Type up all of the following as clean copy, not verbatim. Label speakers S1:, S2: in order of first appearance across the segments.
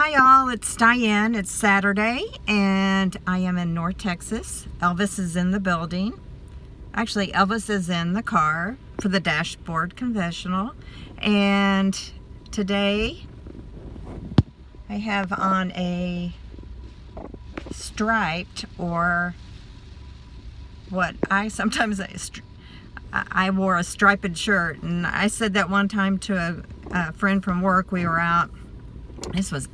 S1: Hi y'all, it's Diane. It's Saturday and I am in North Texas. Elvis is in the building. Actually, Elvis is in the car for the dashboard confessional. And today I have on a striped, or what I sometimes I wore a striped shirt, and I said that one time to a friend from work. We were out. This was,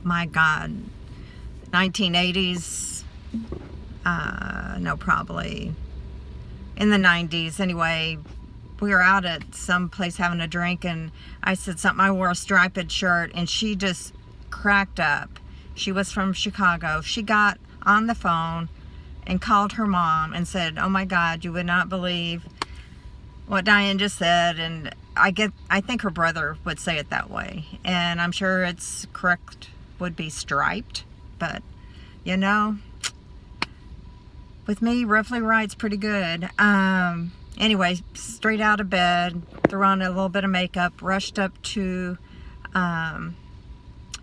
S1: my God, 1980s, no, probably in the 90s. Anyway, we were out at some place having a drink, and I said something. I wore a striped shirt, and she just cracked up. She was from Chicago. She got on the phone and called her mom and said, "Oh my God, you would not believe what Diane just said." And I think her brother would say it that way, and I'm sure it's correct, would be striped, but you know, with me, roughly right's pretty good. Anyway, straight out of bed, threw on a little bit of makeup, rushed up to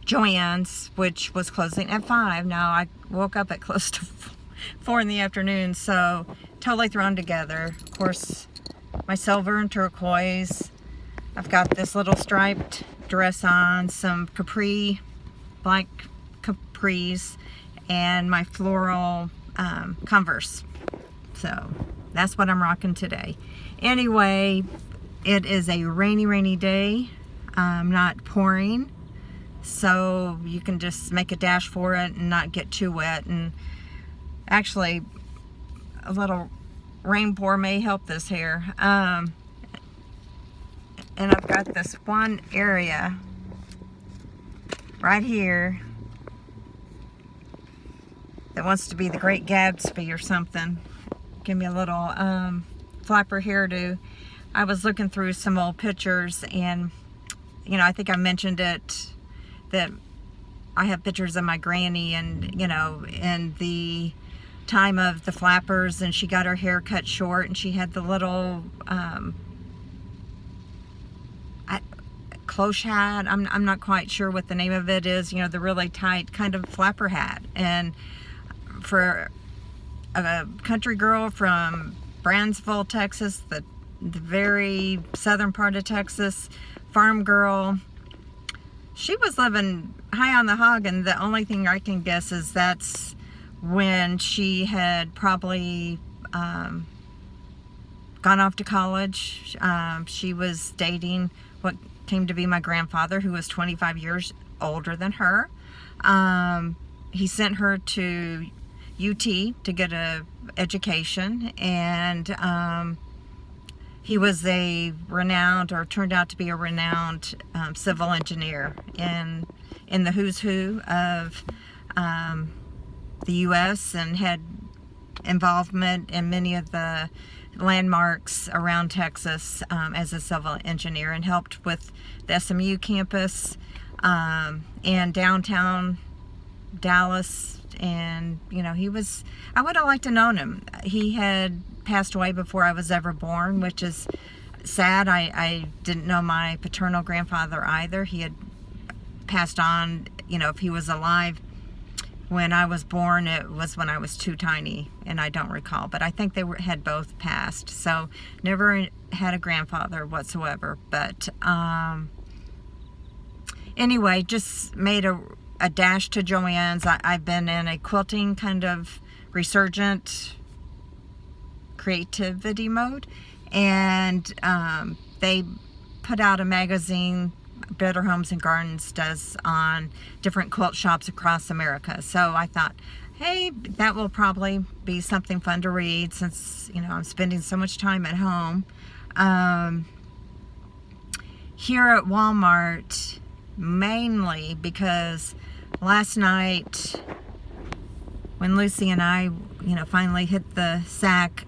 S1: Joann's, which was closing at 5. Now I woke up at close to 4 in the afternoon, so totally thrown together. Of course, my silver and turquoise. I've got this little striped dress on, some black capris, and my floral Converse. So that's what I'm rocking today. Anyway, it is a rainy day. Not pouring, so you can just make a dash for it and not get too wet. And actually, a little rain pour may help this hair. And I've got this one area right here that wants to be the Great Gatsby or something. Give me a little flapper hairdo. I was looking through some old pictures, and you know, I think I mentioned it, that I have pictures of my granny, and you know, in the time of the flappers, and she got her hair cut short, and she had the little cloche hat. I'm not quite sure what the name of it is, you know, the really tight kind of flapper hat. And for a country girl from Brownsville, Texas, the very southern part of Texas, farm girl, she was living high on the hog. And the only thing I can guess is that's when she had probably gone off to college. She was dating what came to be my grandfather, who was 25 years older than her. He sent her to UT to get a education, and he was a renowned, or turned out to be a renowned civil engineer in the who's who of the U.S., and had involvement in many of the landmarks around Texas as a civil engineer, and helped with the SMU campus and downtown Dallas. And you know, I would have liked to known him. He had passed away before I was ever born, which is sad. I didn't know my paternal grandfather either. He had passed on, you know, if he was alive when I was born, it was when I was too tiny, and I don't recall, but I think they had both passed. So never had a grandfather whatsoever. But anyway, just made a dash to Joann's. I've been in a quilting kind of resurgent creativity mode, and they put out a magazine, Better Homes and Gardens does, on different quilt shops across America. So I thought, hey, that will probably be something fun to read, since you know, I'm spending so much time at home. Here at Walmart, mainly because last night when Lucy and I, you know, finally hit the sack,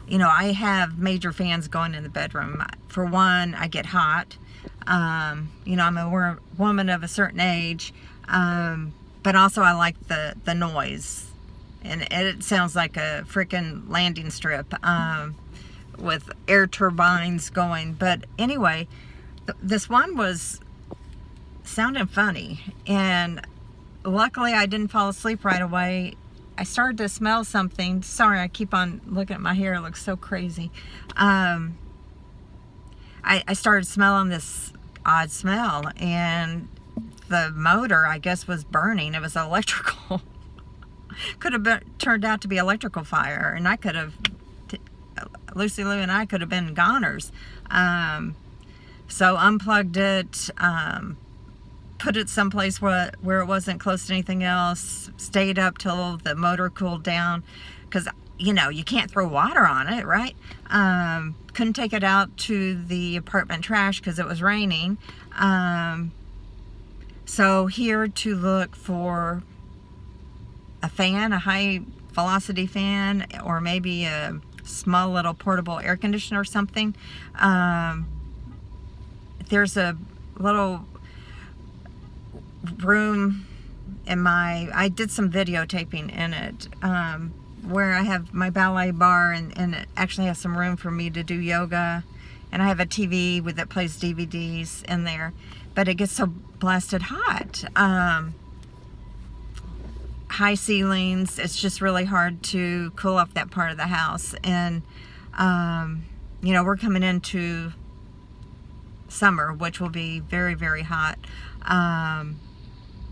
S1: you know, I have major fans going in the bedroom. For one, I get hot. You know, I'm a woman of a certain age, but also I like the noise, and it sounds like a freaking landing strip with air turbines going. But anyway, this one was sounded funny, and luckily I didn't fall asleep right away. I started to smell something. Sorry, I keep on looking at my hair. It looks so crazy. I started smelling this odd smell, and the motor, I guess, was burning. It was electrical. Could have turned out to be electrical fire, and I could have, Lucy Lou and I could have been goners. So unplugged it, put it someplace where it wasn't close to anything else, stayed up till the motor cooled down, because, you know, you can't throw water on it, right? Couldn't take it out to the apartment trash because it was raining. So here to look for a fan, a high velocity fan, or maybe a small little portable air conditioner or something. There's a little room in I did some videotaping in it, where I have my ballet bar, and it actually has some room for me to do yoga, and I have a TV that plays DVDs in there, but it gets so blasted hot. High ceilings, it's just really hard to cool off that part of the house. And you know, we're coming into summer, which will be very, very hot. And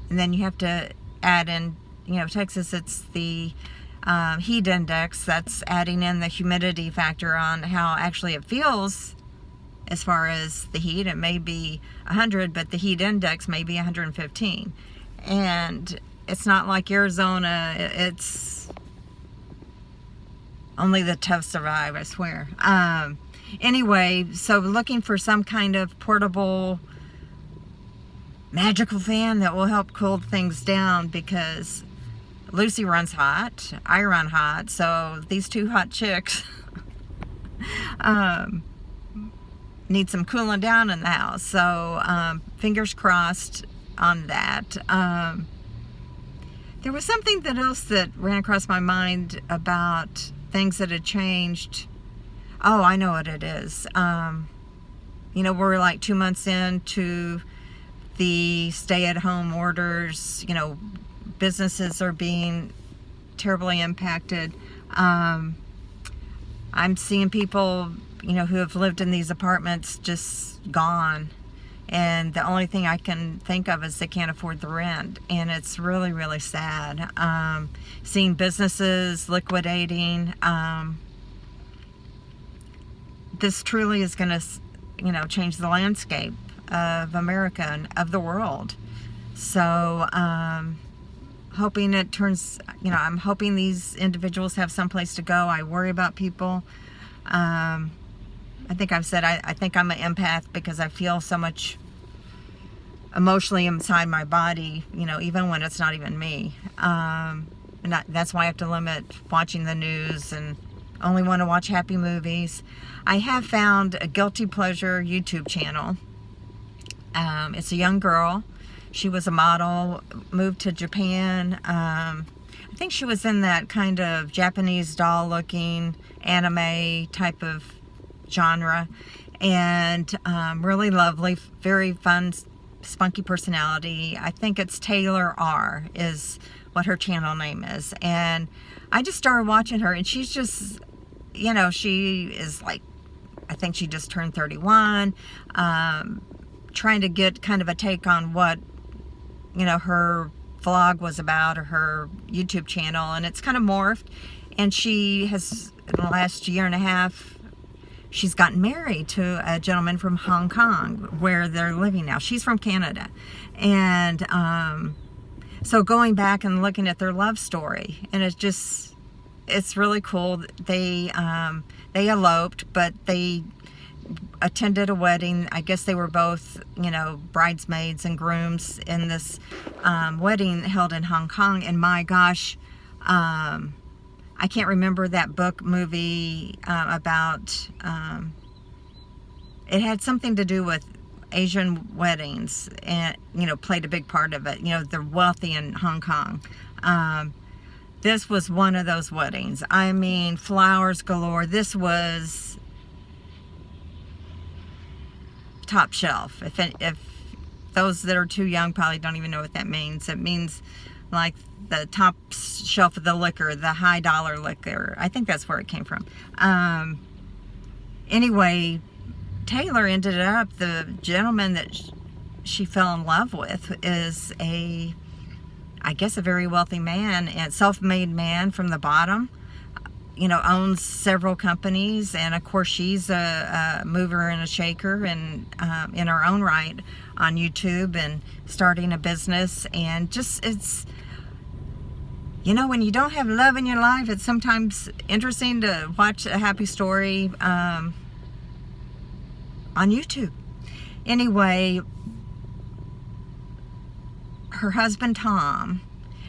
S1: then you have to add in, you know, Texas, it's the heat index that's adding in the humidity factor on how actually it feels. As far as the heat, it may be 100, but the heat index may be 115. And it's not like Arizona. It's only the tough survive, I swear. Anyway, so looking for some kind of portable magical fan that will help cool things down, because Lucy runs hot, I run hot, so these two hot chicks need some cooling down in the house. So fingers crossed on that. There was something else that ran across my mind about things that had changed. Oh, I know what it is. You know, we're like 2 months into the stay-at-home orders. You know, businesses are being terribly impacted. I'm seeing people, you know, who have lived in these apartments just gone. And the only thing I can think of is they can't afford the rent. And it's really, really sad. Seeing businesses liquidating. This truly is going to, you know, change the landscape of America and of the world. So, hoping it turns, you know, I'm hoping these individuals have someplace to go. I worry about people. I think I've said I think I'm an empath because I feel so much emotionally inside my body, you know, even when it's not even me. And that's why I have to limit watching the news and only want to watch happy movies. I have found a guilty pleasure YouTube channel. It's a young girl. She was a model, moved to Japan. I think she was in that kind of Japanese doll looking anime type of genre, and really lovely, very fun, spunky personality. I think it's Taylor R is what her channel name is, and I just started watching her, and she's just, you know, she is like, I think she just turned 31, trying to get kind of a take on what, you know, her vlog was about, or her YouTube channel, and it's kind of morphed. And she has, in the last year and a half, she's gotten married to a gentleman from Hong Kong, where they're living now. She's from Canada. And so going back and looking at their love story, and it's really cool. They eloped, but they attended a wedding. I guess they were both, you know, bridesmaids and grooms in this wedding held in Hong Kong. And my gosh, I can't remember that book movie about, it had something to do with Asian weddings, and, you know, played a big part of it. You know, they're wealthy in Hong Kong. This was one of those weddings. I mean, flowers galore. This was top shelf. If those that are too young probably don't even know what that means. It means like the top shelf of the liquor, the high dollar liquor. I think that's where it came from. Anyway, Taylor ended up, the gentleman that she fell in love with is I guess a very wealthy man and self-made man from the bottom. You know, owns several companies, and of course she's a mover and a shaker, and in her own right on YouTube, and starting a business. And just, it's, you know, when you don't have love in your life, it's sometimes interesting to watch a happy story on YouTube. Anyway, her husband Tom,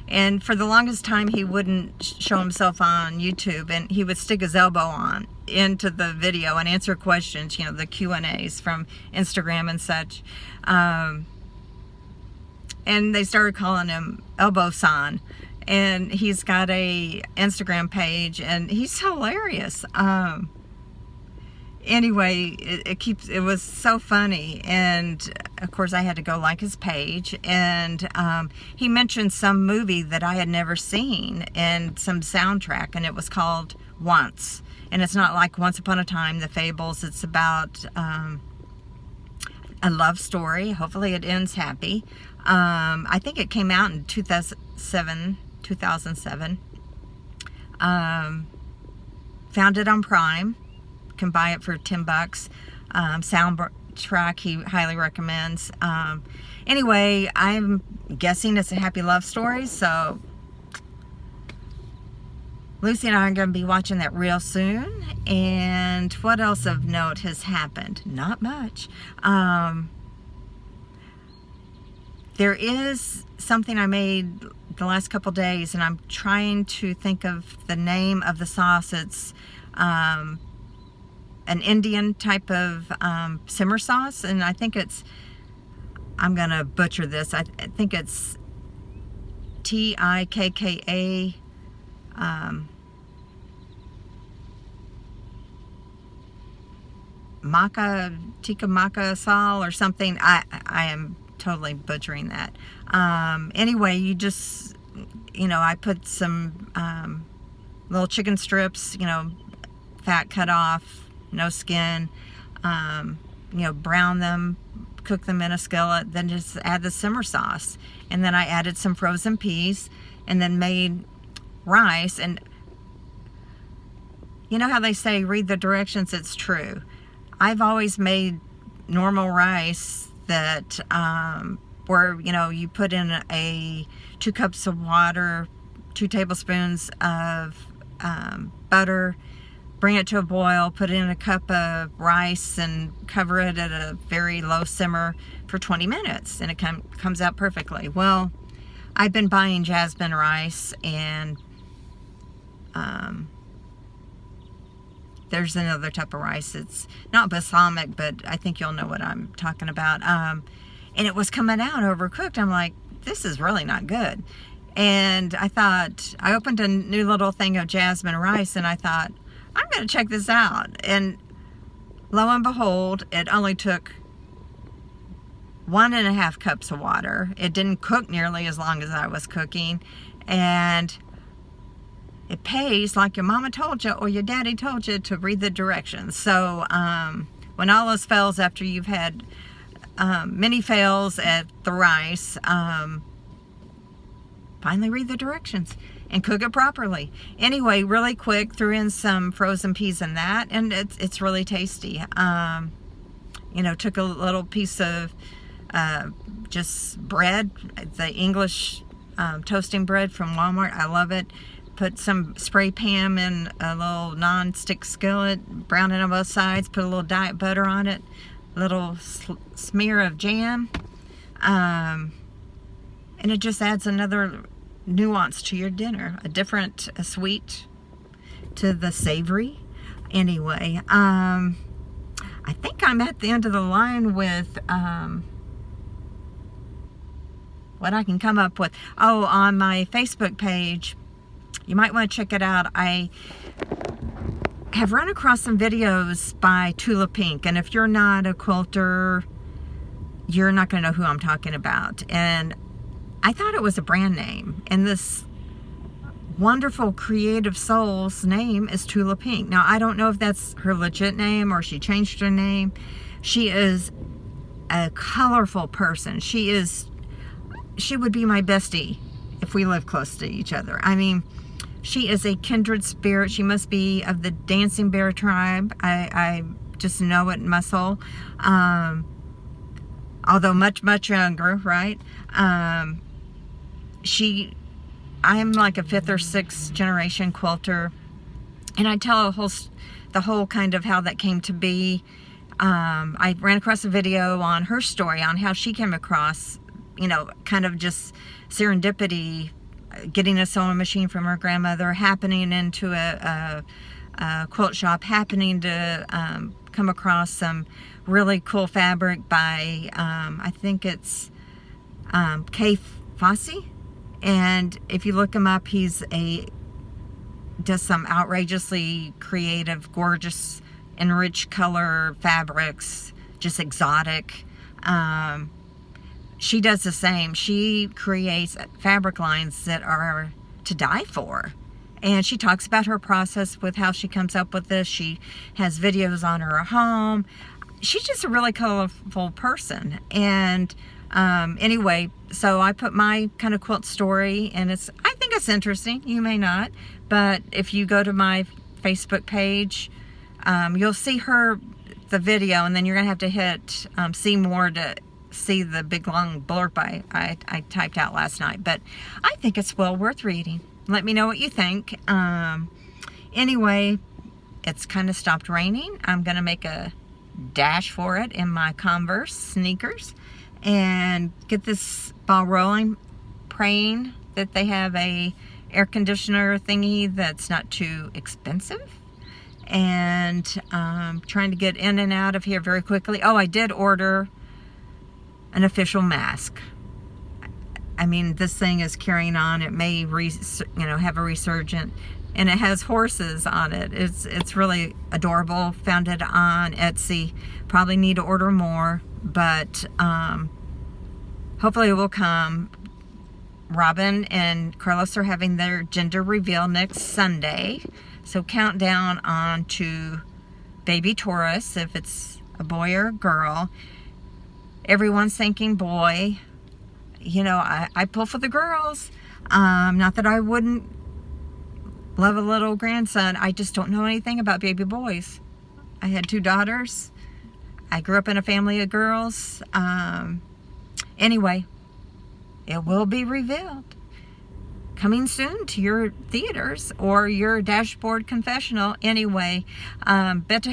S1: and for the longest time he wouldn't show himself on YouTube, and he would stick his elbow into the video and answer questions, you know, the Q&As from Instagram and such. And they started calling him Elbow San, and he's got a Instagram page, and he's hilarious. Anyway, it was so funny, and of course I had to go like his page, and he mentioned some movie that I had never seen and some soundtrack, and it was called Once, and it's not like Once Upon a Time, The Fables. It's about a love story. Hopefully it ends happy. I think it came out in 2007. Found it on Prime. Can buy it for $10. Soundtrack he highly recommends. Anyway, I'm guessing it's a happy love story, so Lucy and I are going to be watching that real soon. And what else of note has happened? Not much. There is something I made the last couple days, and I'm trying to think of the name of the sauce. It's an Indian type of simmer sauce, and I think it's, I'm gonna butcher this, I think it's Tikka tikka maca sal or something. I am totally butchering that. Anyway, you just, you know, I put some little chicken strips, you know, fat cut off, no skin, you know, brown them, cook them in a skillet, then just add the simmer sauce. And then I added some frozen peas, and then made rice. And you know how they say read the directions? It's true. I've always made normal rice that where, you know, you put in 2 cups of water, 2 tablespoons of butter, bring it to a boil, put in a cup of rice, and cover it at a very low simmer for 20 minutes, and it comes out perfectly. Well, I've been buying jasmine rice, and there's another type of rice. It's not balsamic, but I think you'll know what I'm talking about. And it was coming out overcooked. I'm like, this is really not good. And I thought, I opened a new little thing of jasmine rice, and I thought, I'm going to check this out. And lo and behold, it only took 1.5 cups of water. It didn't cook nearly as long as I was cooking. And it pays, like your mama told you or your daddy told you, to read the directions. So when all else fails, after you've had many fails at the rice, finally read the directions and cook it properly. Anyway, really quick, threw in some frozen peas in that, and it's really tasty. You know, took a little piece of just bread, the English toasting bread from Walmart. I love it. Put some spray pan in a little non-stick skillet, brown it on both sides, put a little diet butter on it, a little smear of jam, and it just adds another nuance to your dinner, a sweet to the savory. Anyway, I think I'm at the end of the line with what I can come up with. Oh, on my Facebook page, you might want to check it out. I have run across some videos by Tula Pink, and if you're not a quilter, you're not going to know who I'm talking about. And I thought it was a brand name. And this wonderful creative soul's name is Tula Pink. Now, I don't know if that's her legit name or she changed her name. She is a colorful person. She would be my bestie if we lived close to each other. I mean, she is a kindred spirit. She must be of the Dancing Bear tribe. I just know it in my soul. Although much, much younger, right? I'm like a 5th or 6th generation quilter. And I tell the whole kind of how that came to be. I ran across a video on her story on how she came across, kind of just serendipity, getting a sewing machine from her grandmother, happening into a quilt shop, happening to come across some really cool fabric by, I think it's Kay Fossey. And if you look him up, does some outrageously creative, gorgeous, enriched color fabrics, just exotic. She does the same. She creates fabric lines that are to die for. And she talks about her process with how she comes up with this. She has videos on her home. She's just a really colorful person. And anyway, so I put my kind of quilt story, and I think it's interesting. You may not, but if you go to my Facebook page, you'll see the video, and then you're gonna have to hit see more to see the big long blurb I typed out last night. But I think it's well worth reading. Let me know what you think. Anyway, it's kind of stopped raining. I'm gonna make a dash for it in my Converse sneakers and get this ball rolling, praying that they have a air conditioner thingy that's not too expensive, and trying to get in and out of here very quickly. Oh, I did order an official mask. I mean, this thing is carrying on. It may have a resurgent, and it has horses on it. It's really adorable. Found it on Etsy. Probably need to order more, but hopefully it will come. Robin and Carlos are having their gender reveal next Sunday, so countdown on to baby Taurus, if it's a boy or a girl. Everyone's thinking boy. I pull for the girls. Not that I wouldn't love a little grandson. I just don't know anything about baby boys. I had 2 daughters. I grew up in a family of girls. Anyway, it will be revealed. Coming soon to your theaters or your dashboard confessional. Anyway, about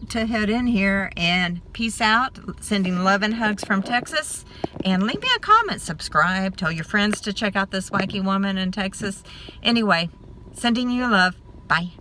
S1: to head in here, and peace out. Sending love and hugs from Texas. And leave me a comment, subscribe, tell your friends to check out this wacky woman in Texas. Anyway, sending you love. Bye.